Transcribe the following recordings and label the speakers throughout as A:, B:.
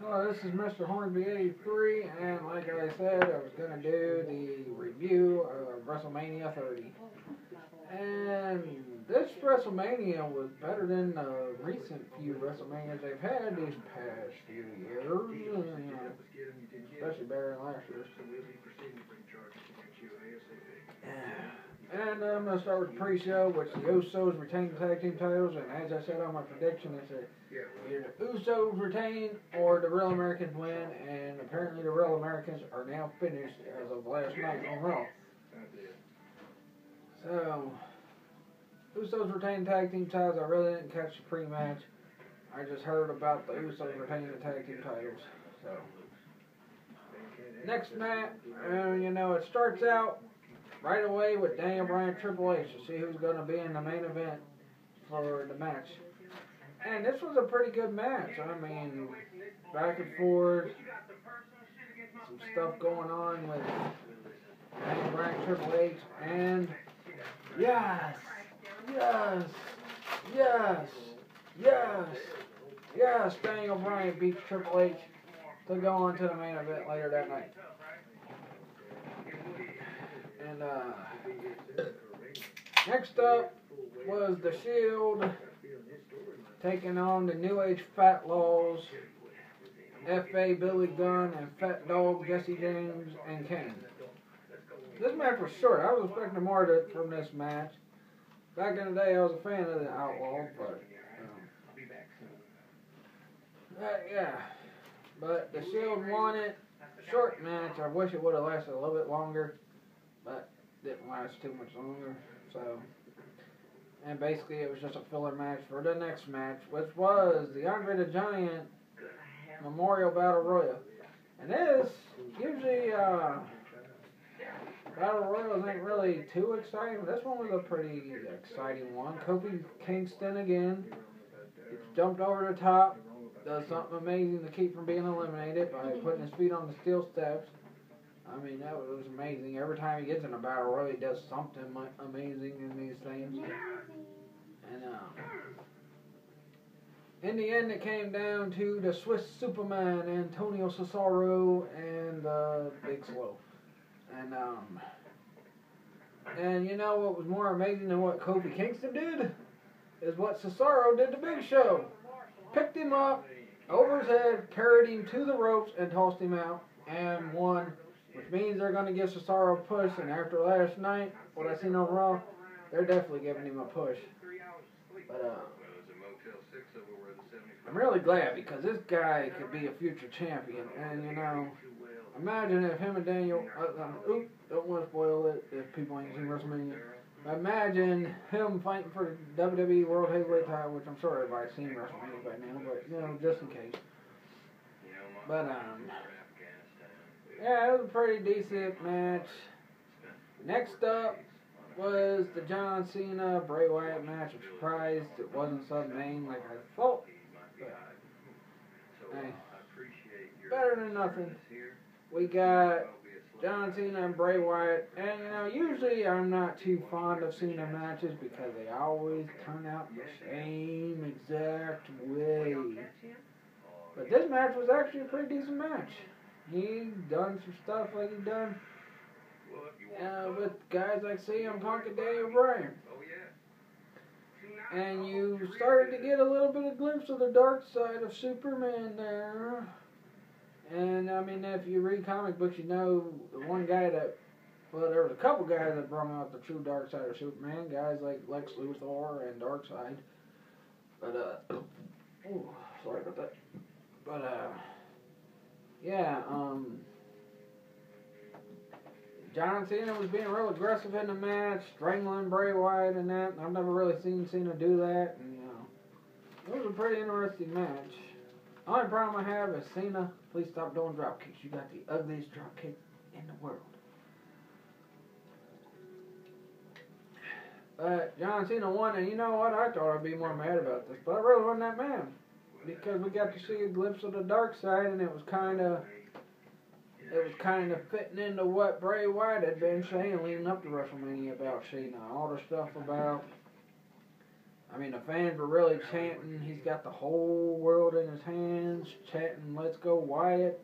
A: Hello, this is Mr. Hornby83, and like I said, I was going to do the review of WrestleMania 30. And this WrestleMania was better than the recent few WrestleManias they've had these past few years, especially better than last year's. And I'm going to start with the pre-show, which the Usos retained the tag team titles, and as I said on my prediction, I said either the Usos retain or the Real Americans win, and apparently the Real Americans are now finished as of last night on Raw. So, Usos retained tag team titles. I really didn't catch the pre-match. I just heard about the Usos retaining the tag team titles. So, next match, it starts out right away with Daniel Bryan Triple H to see who's going to be in the main event for the match. And this was a pretty good match. I mean, back and forth, some stuff going on with Daniel Bryan Triple H, and yes, Daniel Bryan beats Triple H to go on to the main event later that night. And next up was the Shield taking on the New Age Fat Laws, F.A. Billy Gunn, and Fat Dog Jesse James and Kane. This match was short. I was expecting more from this match. Back in the day, I was a fan of the Outlaws, but But the Shield won it. Short match. I wish it would have lasted a little bit longer, but didn't last too much longer. So, and basically it was just a filler match for the next match, which was the Andre the Giant Memorial Battle Royal. And this, usually Battle Royals ain't really too exciting. This one was a pretty exciting one. Kofi Kingston again jumped over the top, does something amazing to keep from being eliminated by putting his feet on the steel steps. I mean, that was amazing. Every time he gets in a battle royal, he does something amazing in these things. And in the end, it came down to the Swiss Superman, Antonio Cesaro, and Big Slow. And you know what was more amazing than what Kofi Kingston did? Is what Cesaro did to Big Show. Picked him up over his head, carried him to the ropes, and tossed him out, and won. Which means they're going to give Cesaro a push, and after last night, what I seen on Raw, they're definitely giving him a push. But I'm really glad because this guy could be a future champion, and imagine if him and Daniel, don't want to spoil it if people ain't seen WrestleMania. Imagine him fighting for the WWE World Heavyweight title, which I'm sure everybody's seen WrestleMania by now, but just in case. But yeah, it was a pretty decent match. Next up was the John Cena Bray Wyatt match. I'm surprised it wasn't sub main like I thought. But, hey, better than nothing. We got John Cena and Bray Wyatt, and usually I'm not too fond of Cena matches because they always turn out the same exact way. But this match was actually a pretty decent match. He done some stuff like he done with guys like CM Punk and Daniel Bryan. And you started to get a little bit of glimpse of the dark side of Superman there. And I mean, if you read comic books, you know the one guy that, well, there was a couple guys that brought out the true dark side of Superman, guys like Lex Luthor and Darkseid. But sorry about that. But yeah, John Cena was being real aggressive in the match, strangling Bray Wyatt and that. I've never really seen Cena do that. And, it was a pretty interesting match. The only problem I have is Cena, please stop doing drop kicks. You got the ugliest drop kick in the world. But John Cena won, and you know what? I thought I'd be more mad about this, but I really wasn't that mad. Because we got to see a glimpse of the dark side, and it was kind of fitting into what Bray Wyatt had been saying leading up to WrestleMania about Cena. All the stuff about, I mean, the fans were really chanting, he's got the whole world in his hands, chanting, let Let's Go Wyatt.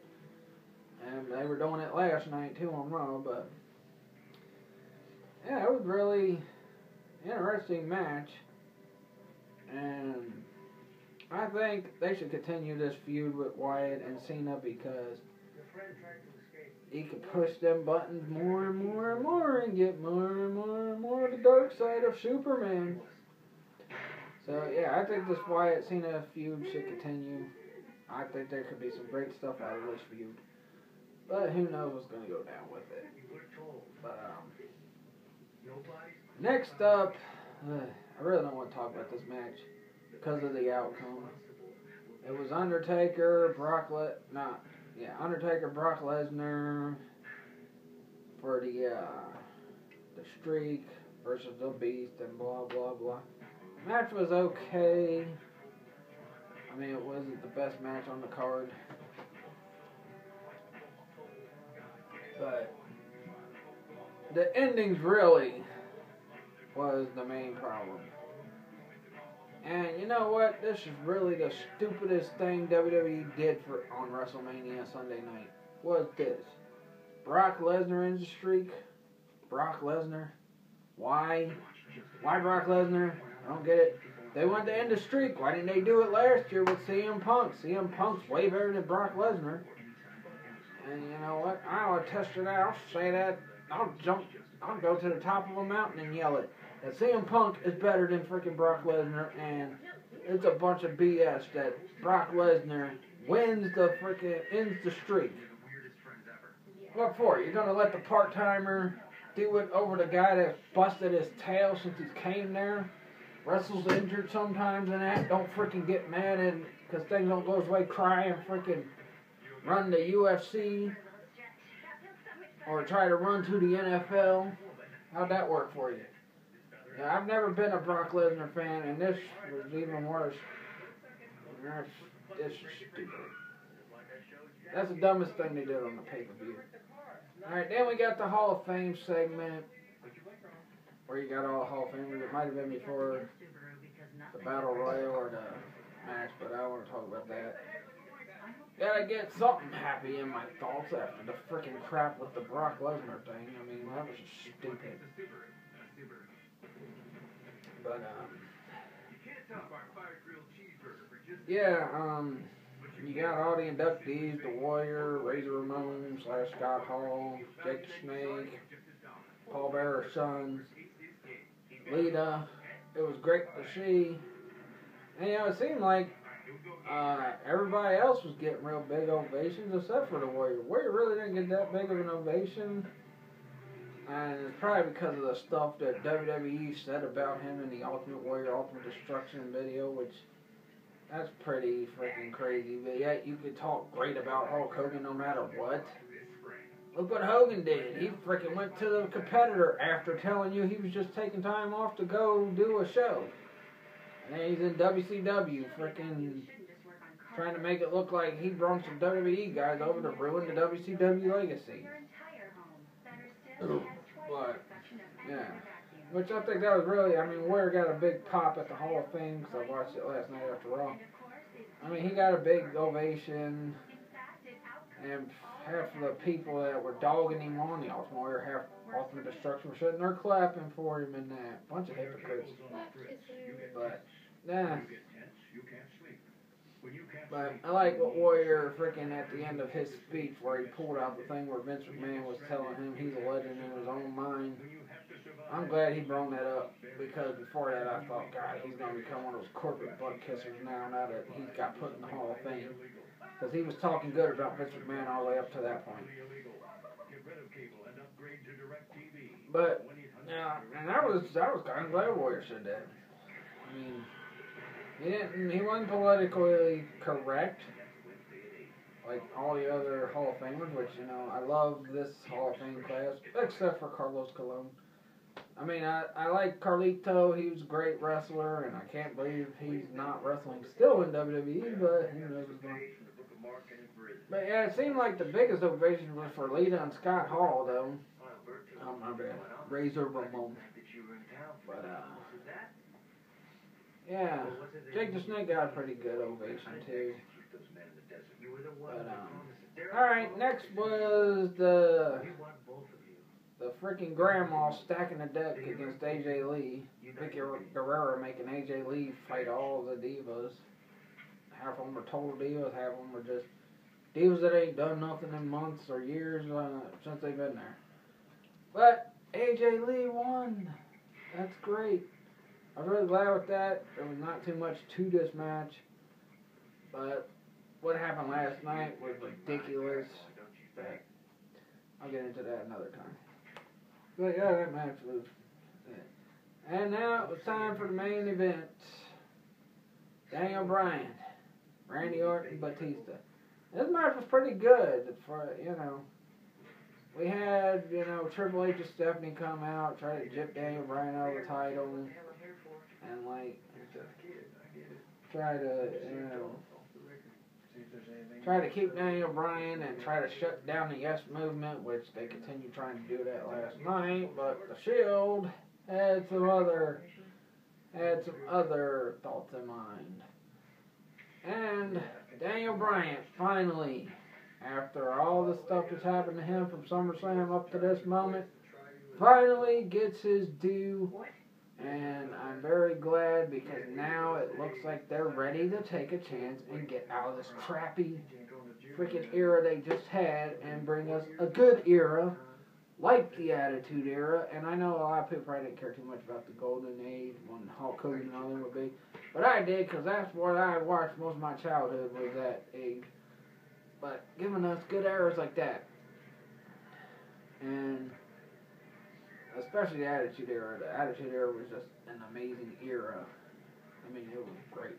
A: And they were doing it last night too on Raw, but yeah, it was really interesting match. And I think they should continue this feud with Wyatt and Cena because he could push them buttons more and more and more and get more and more and more of the dark side of Superman. So yeah, I think this Wyatt Cena feud should continue. I think there could be some great stuff out of this feud. But who knows what's going to go down with it. But next up, I really don't want to talk about this match because of the outcome. It was Undertaker, Brock Lesnar for the streak versus the Beast and blah blah blah. Match was okay. I mean, it wasn't the best match on the card, but the endings really was the main problem. And you know what? This is really the stupidest thing WWE did on WrestleMania Sunday night. Was this? Brock Lesnar ends the streak. Brock Lesnar. Why? Why Brock Lesnar? I don't get it. They wanted to end the streak. Why didn't they do it last year with CM Punk? CM Punk's way better than Brock Lesnar. And you know what? I'll test it out. I'll say that. I'll go to the top of a mountain and yell it. That CM Punk is better than freaking Brock Lesnar, and it's a bunch of BS that Brock Lesnar ends the streak. What for? You're gonna let the part-timer do it over the guy that busted his tail since he came there? Wrestles injured sometimes and that. Don't freaking get mad and because things don't go his way, cry and freaking run the UFC or try to run to the NFL. How'd that work for you? Yeah, I've never been a Brock Lesnar fan, and this was even worse. This is stupid. That's the dumbest thing they did on the pay-per-view. Alright, then we got the Hall of Fame segment, where you got all the Hall of Famers. It might have been before the Battle Royal or the match, but I don't want to talk about that. Gotta get something happy in my thoughts after the freaking crap with the Brock Lesnar thing. I mean, that was just stupid. But, yeah, you got all the inductees, The Warrior, Razor Ramon, / Scott Hall, Jake the Snake, Paul Bearer's sons, Lita. It was great to see. And, you know, it seemed like everybody else was getting real big ovations except for The Warrior. Warrior really didn't get that big of an ovation. And it's probably because of the stuff that WWE said about him in the Ultimate Warrior Ultimate Destruction video, which that's pretty freaking crazy. But yet you could talk great about Hulk Hogan no matter what. Look what Hogan did. He freaking went to the competitor after telling you he was just taking time off to go do a show. And then he's in WCW freaking trying to make it look like he brought some WWE guys over to ruin the WCW legacy. But, yeah. Which I think that was really, I mean, Warrior got a big pop at the Hall of Fame because I watched it last night after Raw. I mean, he got a big ovation, and half of the people that were dogging him on the Ultimate Warrior, half Ultimate Destruction were sitting there clapping for him and that. Bunch of hypocrites. But, yeah. But I like what Warrior freaking at the end of his speech where he pulled out the thing where Vince McMahon was telling him he's a legend in his own mind. I'm glad he brought that up because before that I thought, God, he's going to become one of those corporate butt kissers now that he's got put in the Hall of Fame. Because he was talking good about Vince McMahon all the way up to that point. But, yeah, and I was kind of glad Warrior said that. I mean, he wasn't politically correct like all the other Hall of Famers, which, you know, I love this Hall of Fame class, except for Carlos Colon. I mean, I like Carlito. He was a great wrestler, and I can't believe he's not wrestling still in WWE, but who knows what's going on. But, yeah, it seemed like the biggest ovation was for Lita and Scott Hall, though. Oh, my bad. Razor Ramon. But, yeah, Jake the Snake got a pretty good ovation, too. Alright, next was the freaking grandma stacking the deck against AJ Lee. Vicky Guerrero making AJ Lee fight all the divas. Half of them are total divas, half of them are just divas that ain't done nothing in months or years since they've been there. But AJ Lee won. That's great. I was really glad with that. There was not too much to this match. But what happened last night was ridiculous. But I'll get into that another time. But yeah, that match was it. And now it was time for the main event. Daniel Bryan, Randy Orton, Batista. This match was pretty good for, we had, Triple H and Stephanie come out, try to jip Daniel Bryan out of the title, and try to keep Daniel Bryan and try to shut down the Yes Movement, which they continued trying to do that last night, but the Shield had some other thoughts in mind. And Daniel Bryan finally, after all the stuff that's happened to him from SummerSlam up to this moment, finally gets his due. And I'm very glad because now it looks like they're ready to take a chance and get out of this crappy freaking era they just had and bring us a good era like the Attitude Era. And I know a lot of people probably didn't care too much about the Golden Age when Hulk Hogan and all them would be. But I did because that's what I watched most of my childhood was that age. But giving us good eras like that. And especially the Attitude Era. The Attitude Era was just an amazing era. I mean, it was great.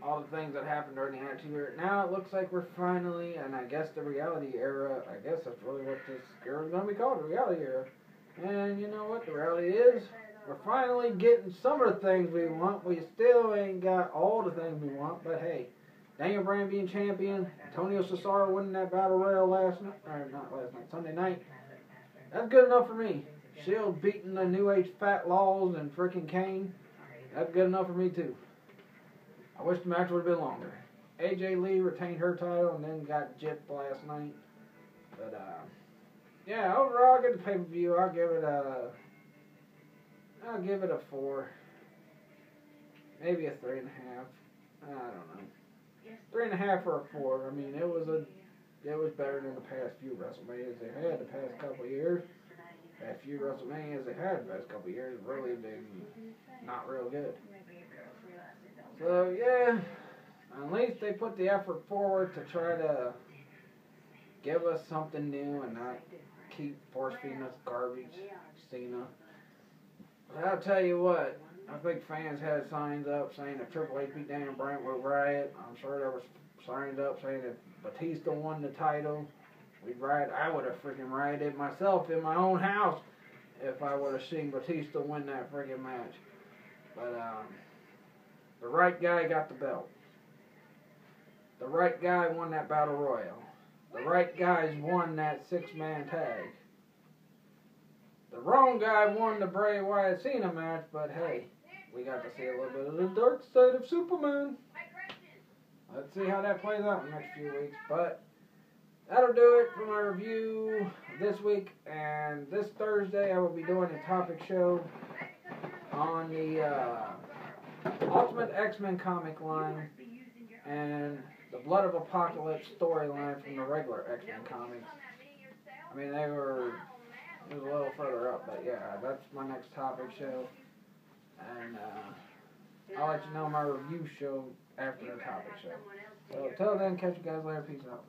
A: All the things that happened during the Attitude Era. Now it looks like we're finally, and I guess the Reality Era, I guess that's really what this era is going to be called, the Reality Era. And you know what the reality is? We're finally getting some of the things we want. We still ain't got all the things we want, but hey, Daniel Bryan being champion, Antonio Cesaro winning that Battle Royal Sunday night. That's good enough for me. Shield beating the New Age Fat Laws and freaking Kane. That's good enough for me too. I wish the match would have been longer. AJ Lee retained her title and then got gypped last night. But yeah, overall, I'll give the pay-per-view. I'll give it a 4. Maybe a 3.5. I don't know. 3.5 or a 4. I mean, it was better than the past few WrestleManias they had the past couple of years. Past few WrestleManias they had the past couple of years really been not real good. So yeah, at least they put the effort forward to try to give us something new and not keep force feeding us garbage, Cena. But I'll tell you what, I think fans had signs up saying if Triple H beat Daniel Bryan would riot. I'm sure there was signs up saying if Batista won the title, we'd riot. I would have freaking rioted myself in my own house if I would have seen Batista win that freaking match. But the right guy got the belt. The right guy won that Battle Royal. The right guys won that 6-man tag. The wrong guy won the Bray Wyatt Cena match, but hey, we got to see a little bit of the dark side of Superman. Let's see how that plays out in the next few weeks. But that'll do it for my review this week. And this Thursday, I will be doing a topic show on the Ultimate X-Men comic line and the Blood of Apocalypse storyline from the regular X-Men comics. I mean, it was a little further up, but yeah, that's my next topic show. And I'll let you know my review show after the topic show. So until then, catch you guys later. Peace out.